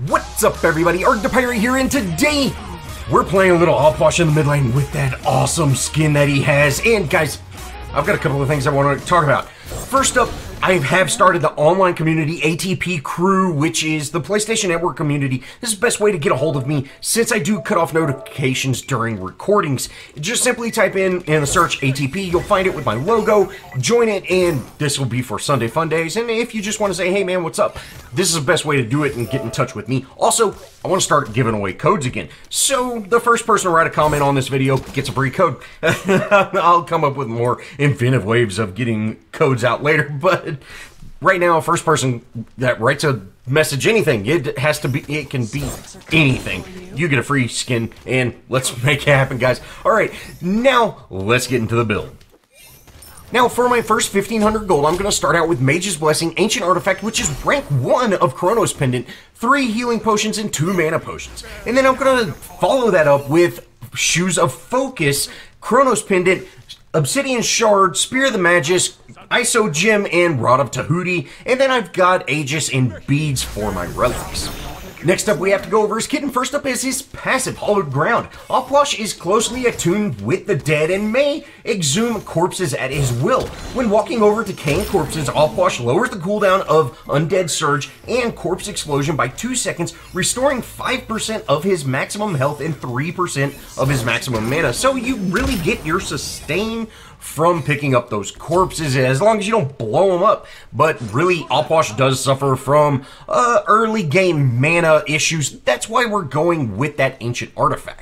What's up, everybody? Arrg the Pirate here, and today we're playing a little Puch in the mid lane with that awesome skin that he has. And guys, I've got a couple of things I want to talk about. First up, I have started the online community ATP Crew, which is the PlayStation Network community. This is the best way to get a hold of me since I do cut off notifications during recordings. Just simply type in the search ATP, you'll find it with my logo, join it, and this will be for Sunday Fun Days. And if you just want to say, hey man, what's up? This is the best way to do it and get in touch with me. Also, I want to start giving away codes again. So the first person to write a comment on this video gets a free code. I'll come up with more inventive ways of getting codes out later, but right now, first person that writes a message, anything, it can be anything. You get a free skin, and let's make it happen, guys. Alright, now let's get into the build. Now, for my first 1500 gold, I'm going to start out with Mage's Blessing, Ancient Artifact, which is rank 1 of Chronos Pendant, 3 healing potions, and 2 mana potions. And then I'm going to follow that up with Shoes of Focus, Chronos Pendant, Obsidian Shard, Spear of the Magus, ISO Gem, and Rod of Tahuti. And then I've got Aegis and Beads for my relics. Next up, we have to go over his kit, and first up is his passive, Hallowed Ground. Puch is closely attuned with the dead and may exhume corpses at his will. When walking over decaying corpses, Puch lowers the cooldown of Undead Surge and Corpse Explosion by 2 seconds, restoring 5% of his maximum health and 3% of his maximum mana. So you really get your sustain from picking up those corpses, as long as you don't blow them up. But really, Puch does suffer from early game mana issues. That's why we're going with that Ancient Artifact.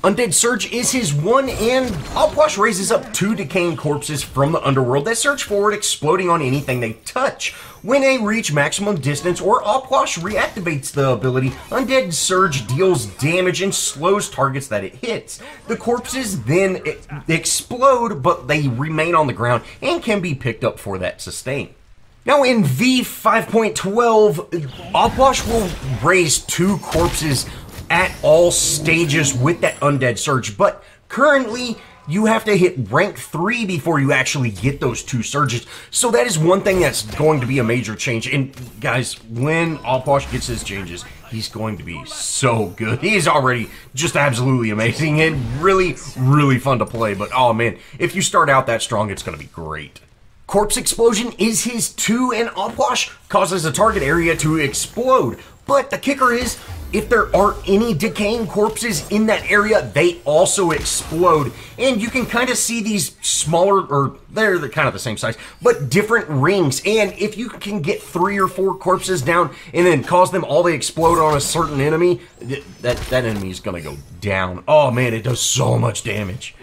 Undead Surge is his one, and Puch raises up 2 decaying corpses from the underworld that surge forward, exploding on anything they touch. When they reach maximum distance or Puch reactivates the ability, Undead Surge deals damage and slows targets that it hits. The corpses then explode, but they remain on the ground and can be picked up for that sustain. Now in V5.12, Puch will raise 2 corpses at all stages with that Undead Surge, but currently you have to hit rank 3 before you actually get those 2 surges. So that is one thing that's going to be a major change. And guys, when Puch gets his changes, he's going to be so good. He's already just absolutely amazing and really, really fun to play. But oh man, if you start out that strong, it's going to be great. Corpse Explosion is his 2, and Puch causes a target area to explode. But the kicker is, if there aren't any decaying corpses in that area, they also explode. And you can kind of see these smaller, or they're kind of the same size, but different rings. And if you can get 3 or 4 corpses down and then cause them all to explode on a certain enemy, that enemy is going to go down. Oh man, it does so much damage.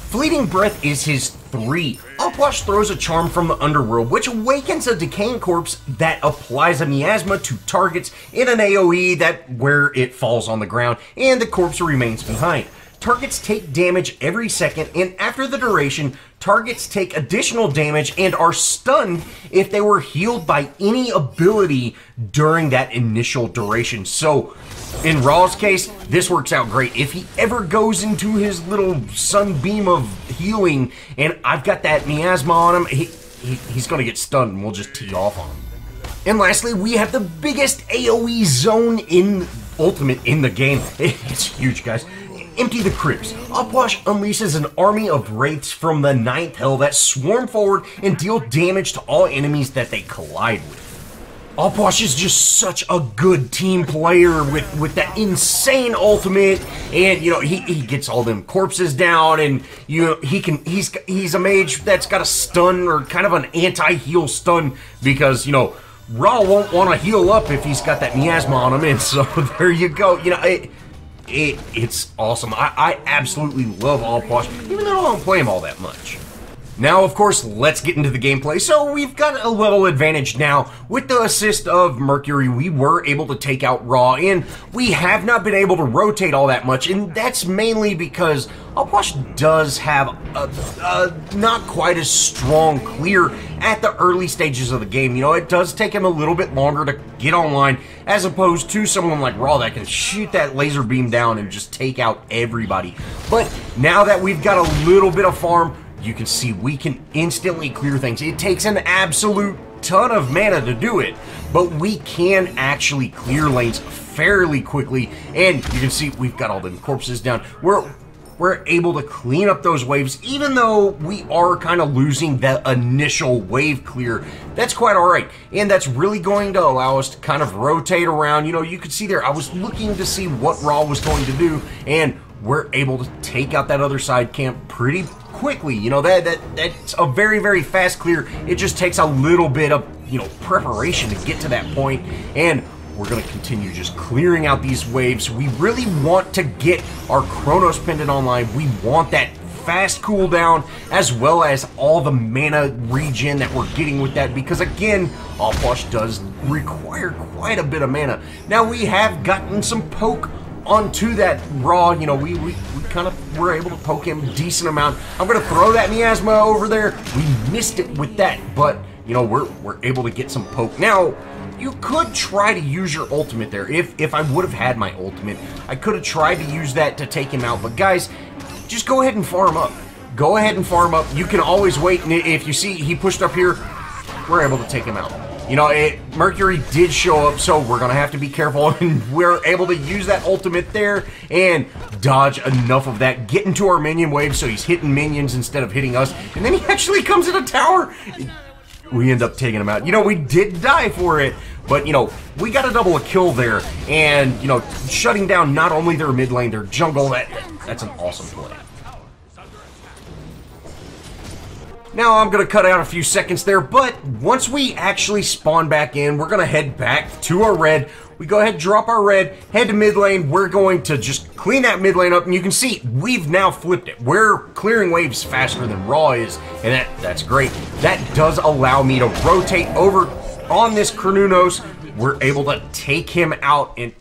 Fleeting Breath is his 3. Puch throws a charm from the underworld, which awakens a decaying corpse that applies a miasma to targets in an AoE where it falls on the ground, and the corpse remains behind. Targets take damage every second, and after the duration, targets take additional damage and are stunned if they were healed by any ability during that initial duration. So, in Raw's case, this works out great. If he ever goes into his little sunbeam of healing, and I've got that miasma on him, he's going to get stunned, and we'll just tee off on him. And lastly, we have the biggest AoE zone in Ultimate in the game. It's huge, guys. Empty the Crypts. Puch unleashes an army of wraiths from the 9th hell that swarm forward and deal damage to all enemies that they collide with. Puch is just such a good team player with that insane ultimate, and you know he gets all them corpses down, and you know he's a mage that's got a stun, or kind of an anti-heal stun, because you know Raw won't want to heal up if he's got that miasma on him, and so there you go. You know it's awesome. I absolutely love Puch, even though I don't play him all that much. Now, of course, let's get into the gameplay. So we've got a level advantage now. With the assist of Mercury, we were able to take out Raw, and we have not been able to rotate all that much, and that's mainly because Puch does have a not quite as strong clear at the early stages of the game. You know, it does take him a little bit longer to get online, as opposed to someone like Raw that can shoot that laser beam down and just take out everybody. But now that we've got a little bit of farm, you can see we can instantly clear things. It takes an absolute ton of mana to do it, but we can actually clear lanes fairly quickly, and you can see we've got all the corpses down. We're able to clean up those waves, even though we are kind of losing that initial wave clear. That's quite all right, and that's really going to allow us to kind of rotate around. You know, you could see there, I was looking to see what Raw was going to do, and we're able to take out that other side camp pretty quickly. You know, that's a very, very fast clear. It just takes a little bit of, you know, preparation to get to that point, and we're going to continue just clearing out these waves. We really want to get our Chronos Pendant online. We want that fast cooldown, as well as all the mana regen that we're getting with that, because again, All Puch does require quite a bit of mana. Now, we have gotten some poke onto that Raw. You know, we kind of were able to poke him a decent amount. I'm going to throw that miasma over there. We missed it with that, but, you know, we're able to get some poke. Now, you could try to use your ultimate there. If I would have had my ultimate, I could have tried to use that to take him out. But guys, just go ahead and farm up. Go ahead and farm up. You can always wait, and if you see he pushed up here, we're able to take him out. You know, Mercury did show up, so we're going to have to be careful, and we're able to use that ultimate there and dodge enough of that, get into our minion wave, so he's hitting minions instead of hitting us, and then he actually comes in a tower. We end up taking him out. You know, we did die for it, but, you know, we got a double kill there, and, you know, shutting down not only their mid lane, their jungle, that's an awesome play. Now, I'm going to cut out a few seconds there, but once we actually spawn back in, we're going to head back to our red. We go ahead, drop our red, head to mid lane. We're going to just clean that mid lane up, and you can see we've now flipped it. We're clearing waves faster than Raw is, and that's great. That does allow me to rotate over on this Chronos. We're able to take him out, and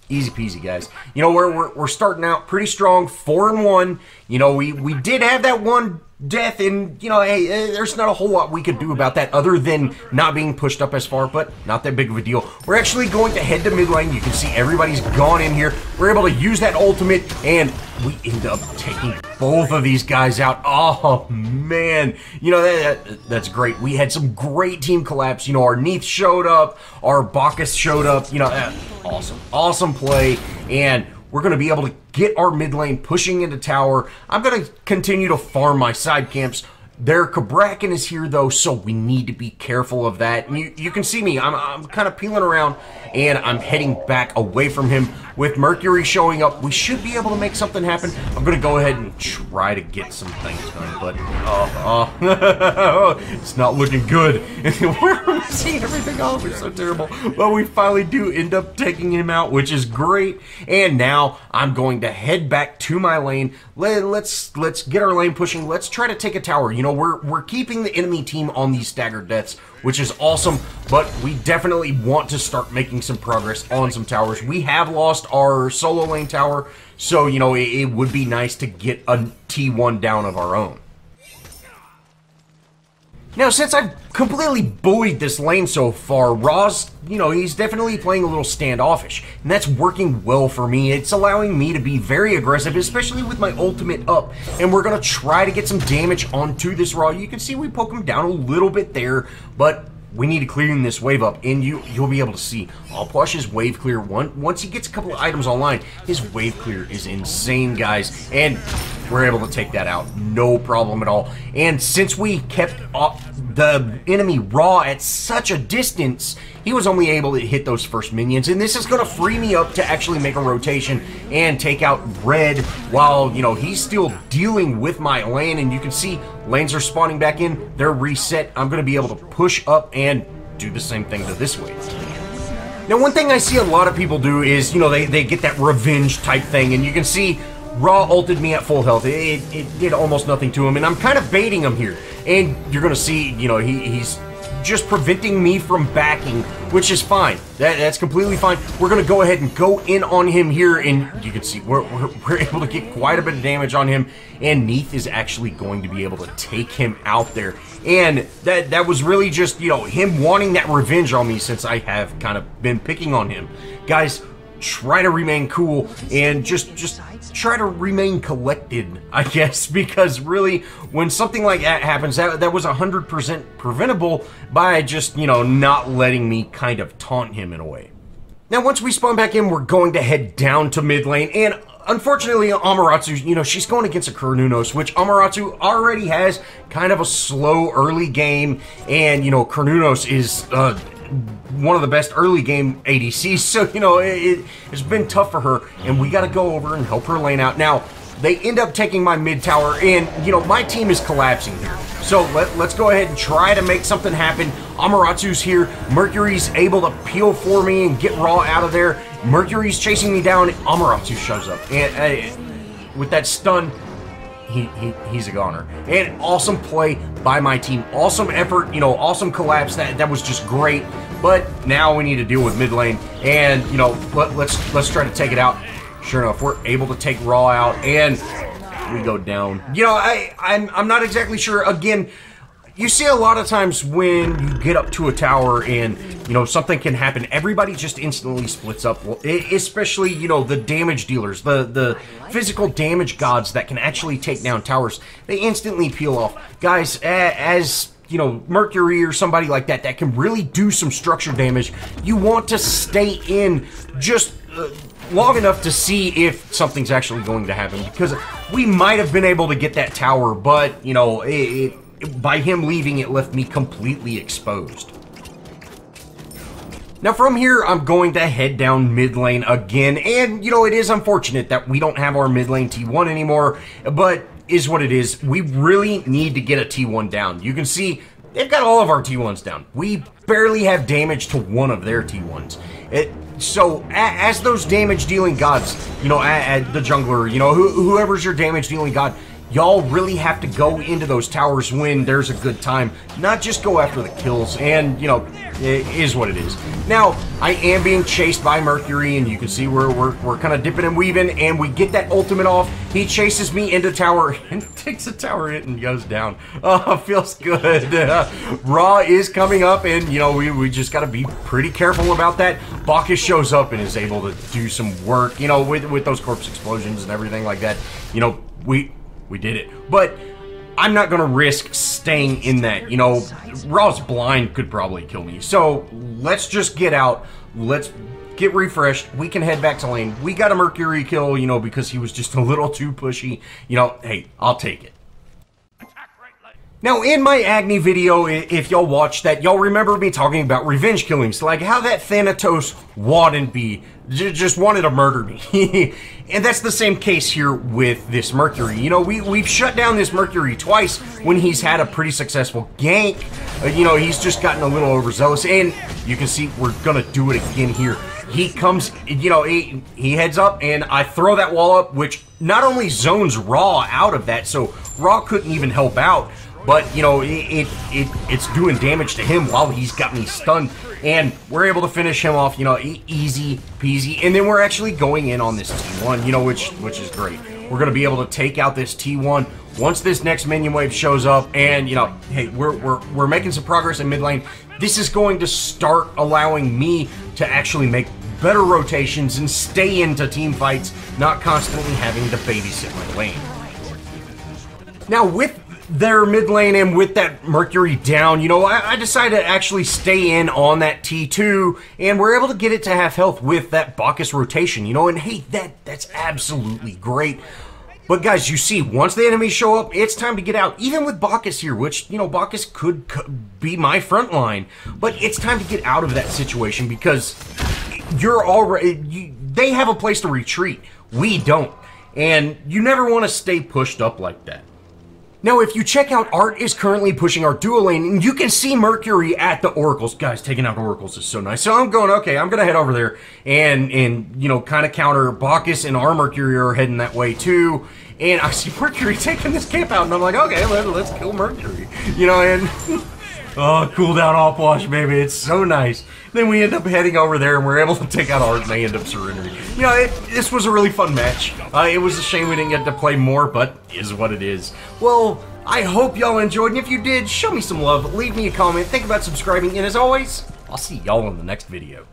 easy peasy, guys. You know, we're starting out pretty strong, 4-1. You know, we did have that one death, and, you know, hey, there's not a whole lot we could do about that other than not being pushed up as far, but not that big of a deal. We're actually going to head to mid lane. You can see everybody's gone in here. We're able to use that ultimate, and we end up taking both of these guys out. Oh, man. You know, that's great. We had some great team collapse. You know, our Neath showed up, our Bacchus showed up. You know, awesome. Awesome play, and we're going to be able to get our mid lane pushing into tower. I'm going to continue to farm my side camps. Their Cabrakan is here, though, so we need to be careful of that. And you can see me. I'm kind of peeling around, and I'm heading back away from him. With Mercury showing up, we should be able to make something happen. I'm going to go ahead and try to get some things done, but it's not looking good. We're missing everything off. It's so terrible. But we finally do end up taking him out, which is great. And now I'm going to head back to my lane. Let's get our lane pushing. Let's try to take a tower. You know, we're keeping the enemy team on these staggered deaths, which is awesome, but we definitely want to start making some progress on some towers. We have lost our solo lane tower, so, you know, it would be nice to get a T1 down of our own. Now, since I've completely bullied this lane so far, Raw's, you know, he's definitely playing a little standoffish, and that's working well for me. It's allowing me to be very aggressive, especially with my ultimate up, and we're going to try to get some damage onto this Raw. You can see we poke him down a little bit there, but we need to clean this wave up, and you'll be able to see All Puch's wave clear. Once he gets a couple of items online, his wave clear is insane, guys, and we're able to take that out, no problem at all. And since we kept the enemy Raw at such a distance, he was only able to hit those first minions, and this is going to free me up to actually make a rotation and take out Red while, you know, he's still dealing with my lane. And you can see lanes are spawning back in, they're reset. I'm going to be able to push up and do the same thing to this wave. Now, one thing I see a lot of people do is, you know, they get that revenge type thing, and you can see Raw ulted me at full health. It did almost nothing to him, and I'm kind of baiting him here. And you're going to see, you know, he's just preventing me from backing, which is fine. That's completely fine. We're going to go ahead and go in on him here, and you can see we're able to get quite a bit of damage on him, and Neath is actually going to be able to take him out there. And that was really just, you know, him wanting that revenge on me, since I have kind of been picking on him. Guys, try to remain cool and just try to remain collected, I guess, because really, when something like that happens, that was 100% preventable by just, you know, not letting me kind of taunt him in a way. Now, once we spawn back in, we're going to head down to mid lane, and unfortunately, Amaterasu, you know, she's going against a Carnunos, which Amaterasu already has kind of a slow early game, and, you know, Carnunos is one of the best early game ADCs, so, you know, it's been tough for her, and we got to go over and help her lane out. Now, they end up taking my mid tower, and, you know, my team is collapsing here. So let's go ahead and try to make something happen. Amaratu's here. Mercury's able to peel for me and get Raw out of there. Mercury's chasing me down. Amaratu shows up, and with that stun, he's a goner. And awesome play by my team. Awesome effort, you know, awesome collapse. That was just great. But now we need to deal with mid lane, and, you know, let's try to take it out. Sure enough, we're able to take Raw out, and we go down. You know, I'm not exactly sure. Again, you see a lot of times when you get up to a tower and, you know, something can happen, everybody just instantly splits up. Well, especially, you know, the damage dealers, the physical damage gods that can actually take down towers, they instantly peel off. Guys, as you know, Mercury or somebody like that can really do some structure damage, you want to stay in just long enough to see if something's actually going to happen, because we might have been able to get that tower, but, you know, by him leaving, it left me completely exposed. Now from here, I'm going to head down mid lane again, and, you know, it is unfortunate that we don't have our mid lane T1 anymore, but is what it is. We really need to get a T1 down. You can see they've got all of our T1s down. We barely have damage to one of their T1s. So as those damage dealing gods, you know, the jungler, you know, whoever's your damage dealing god, y'all really have to go into those towers when there's a good time, not just go after the kills, and, you know, it is what it is. Now, I am being chased by Mercury, and you can see we're kind of dipping and weaving, and we get that ultimate off. He chases me into tower, and takes a tower hit and goes down. Oh, feels good. Raw is coming up, and, you know, we just got to be pretty careful about that. Bacchus shows up and is able to do some work, you know, with those corpse explosions and everything like that. You know, we did it, but I'm not gonna risk staying in that. You know, Raw's blind could probably kill me, so let's just get out, let's get refreshed, we can head back to lane. We got a Mercury kill, you know, because he was just a little too pushy. You know, hey, I'll take it. Now, in my Agni video, if y'all watched that, y'all remember me talking about revenge killings, like how that Thanatos Waddenby just wanted to murder me. And that's the same case here with this Mercury. You know, we've shut down this Mercury twice when he's had a pretty successful gank. You know, he's just gotten a little overzealous, and you can see we're gonna do it again here. He comes, you know, he heads up, and I throw that wall up, which not only zones Raw out of that, so Raw couldn't even help out, but, you know, it's doing damage to him while he's got me stunned, and we're able to finish him off, you know, easy peasy, and then we're actually going in on this T1, you know, which is great. We're gonna be able to take out this T1 once this next minion wave shows up, and, you know, hey, we're making some progress in mid lane. This is going to start allowing me to actually make better rotations and stay into team fights, not constantly having to babysit my lane. Now, with their mid lane and with that Mercury down, you know, I decided to actually stay in on that T2, and we're able to get it to half health with that Bacchus rotation, you know, and hey, that's absolutely great. But guys, you see, once the enemies show up, it's time to get out. Even with Bacchus here, which, you know, Bacchus could be my front line, but it's time to get out of that situation because you're already, they have a place to retreat. We don't. And you never want to stay pushed up like that. Now, if you check out, Art is currently pushing our dual lane, and you can see Mercury at the Oracles. Guys, taking out Oracles is so nice. So I'm going, okay, I'm going to head over there and you know, kind of counter Bacchus, and our Mercury are heading that way too. And I see Mercury taking this camp out, and I'm like, okay, let's kill Mercury. You know, and oh, cooldown off wash, baby. It's so nice. Then we end up heading over there, and we're able to take out Art, and they end up surrendering. You know, this was a really fun match. It was a shame we didn't get to play more, but is what it is. Well, I hope y'all enjoyed, and if you did, show me some love, leave me a comment, think about subscribing, and as always, I'll see y'all in the next video.